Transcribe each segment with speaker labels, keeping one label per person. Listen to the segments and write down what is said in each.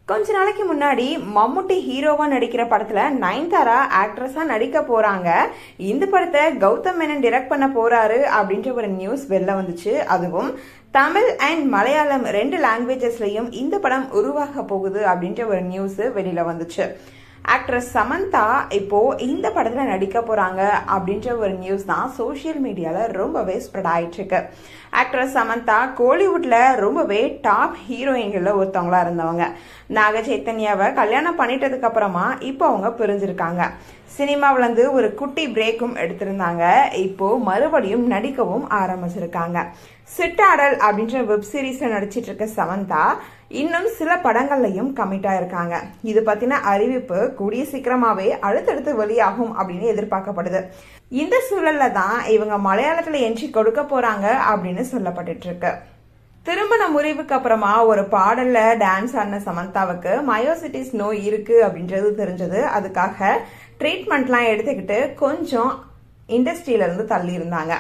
Speaker 1: கொஞ்ச நாளைக்கு முன்னாடி மம்முட்டி ஹீரோவா நடிக்கிற படத்துல நயன்தாரா ஆக்ட்ரஸா நடிக்க போறாங்க. இந்த படத்தை கௌதம் மேனன் டைரக்ட் பண்ண போறாரு அப்படின்ற ஒரு நியூஸ் வெளில வந்துச்சு. அதுவும் தமிழ் அண்ட் மலையாளம் 2 லாங்குவேஜஸ்லயும் இந்த படம் உருவாக போகுது அப்படின்ற ஒரு நியூஸ் வெளியில வந்துச்சு. ஆக்ட்ரஸ் சமந்தா இப்போ இந்த படத்துல நடிக்க போறாங்க அப்படின்ற ஒரு நியூஸ் தான் சோசியல் மீடியால ரொம்பவே ஸ்ப்ரெட் ஆயிட்டு இருக்கு. ஆக்ட்ரஸ் சமந்தா கோலிவுட்ல ரொம்பவே டாப் ஹீரோயின்கள்ல ஒருத்தவங்களா இருந்தவங்க. நாக சைத்தன்யாவை கல்யாணம் பண்ணிட்டதுக்கு அப்புறமா இப்போ அவங்க பிரிஞ்சிருக்காங்க. சினிமாவில இருந்து ஒரு குட்டி பிரேக்கும் எடுத்திருந்தாங்க. இப்போ மறுபடியும் நடிக்கவும் ஆரம்பிச்சிருக்காங்க. சிட்டாடல் அப்படின்ற வெப் சீரிஸ்ல நடிச்சிட்டு இருக்க சமந்தா இன்னும் சில படங்கள்லையும் கமிட் ஆயிருக்காங்க. இது பத்தின அறிவிப்பு கூடிய சீக்கிரமாவே அடுத்தடுத்து வெளியாகும் அப்படின்னு எதிர்பார்க்கப்படுது. இந்த சூழல்ல தான் இவங்க மலையாளத்துல என்ட்ரி கொடுக்க போறாங்க அப்படின்னு சொல்லப்பட்டு இருக்கு. திருமண முறிவுக்கு அப்புறமா ஒரு பாடல்ல டான்ஸ் ஆடின சமந்தாவுக்கு மயோசிட்டிஸ் நோய் இருக்கு அப்படின்றது தெரிஞ்சது. அதுக்காக ட்ரீட்மெண்ட்லாம் எடுத்துக்கிட்டு கொஞ்சம் இண்டஸ்ட்ரியில இருந்து தள்ளி இருந்தாங்க.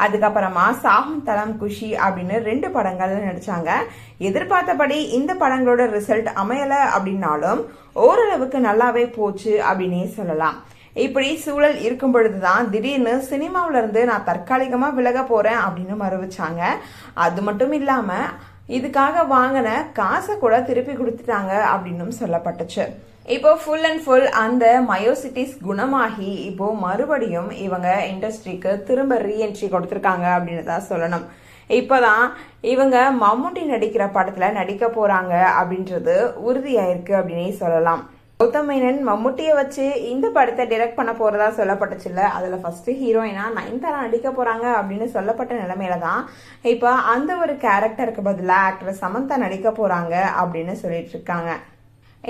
Speaker 1: அதுக்கப்புறமா சாகும் தலம் குஷி அப்படின்னு 2 படங்கள்ல நடிச்சாங்க. எதிர்பார்த்தபடி இந்த படங்களோட ரிசல்ட் அமையல அப்படின்னாலும் ஓரளவுக்கு நல்லாவே போச்சு அப்படின்னே சொல்லலாம். இப்படி சூழல் இருக்கும் பொழுதுதான் திடீர்னு சினிமாவில இருந்து நான் தற்காலிகமா விலக போறேன் அப்படின்னு அறிவிச்சாங்க. அது மட்டும் இல்லாம இதுக்காக வாங்கின காசை கூட திருப்பி கொடுத்துட்டாங்க அப்படின்னு சொல்லப்பட்டுச்சு. இப்போ ஃபுல் அண்ட் ஃபுல் அந்த மயோசிட்டிஸ் குணமாகி இப்போ மறுபடியும் இவங்க இண்டஸ்ட்ரிக்கு திரும்ப ரீஎன்ட்ரி கொடுத்துருக்காங்க அப்படின்னு தான் சொல்லணும். இப்போதான் இவங்க மம்முட்டி நடிக்கிற படத்துல நடிக்க போறாங்க அப்படின்றது உறுதியாயிருக்கு அப்படின்னே சொல்லலாம். கௌதம் மேனன் மம்முட்டியை வச்சு இந்த படத்தை டைரக்ட் பண்ண போறதா சொல்லப்பட்டுச்சுல்ல, அதுல ஃபர்ஸ்ட் ஹீரோயினா நயன்தாரா நடிக்க போறாங்க அப்படின்னு சொல்லப்பட்ட நிலைமையில தான் இப்போ அந்த ஒரு கேரக்டருக்கு பதிலாக ஆக்ட்ரஸ் சமந்தா நடிக்க போறாங்க அப்படின்னு சொல்லிட்டு இருக்காங்க.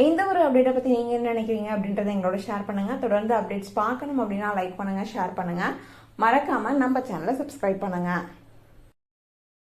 Speaker 1: இந்த ஒரு அப்டேட்டை பத்தி நீங்க என்ன நினைக்கிறீங்க அப்படின்றத எங்களோட ஷேர் பண்ணுங்க. தொடர்ந்து அப்டேட்ஸ் பார்க்கணும் அப்படின்னா லைக் பண்ணுங்க, ஷேர் பண்ணுங்க, மறக்காம நம்ம சேனலை சப்ஸ்கிரைப் பண்ணுங்க.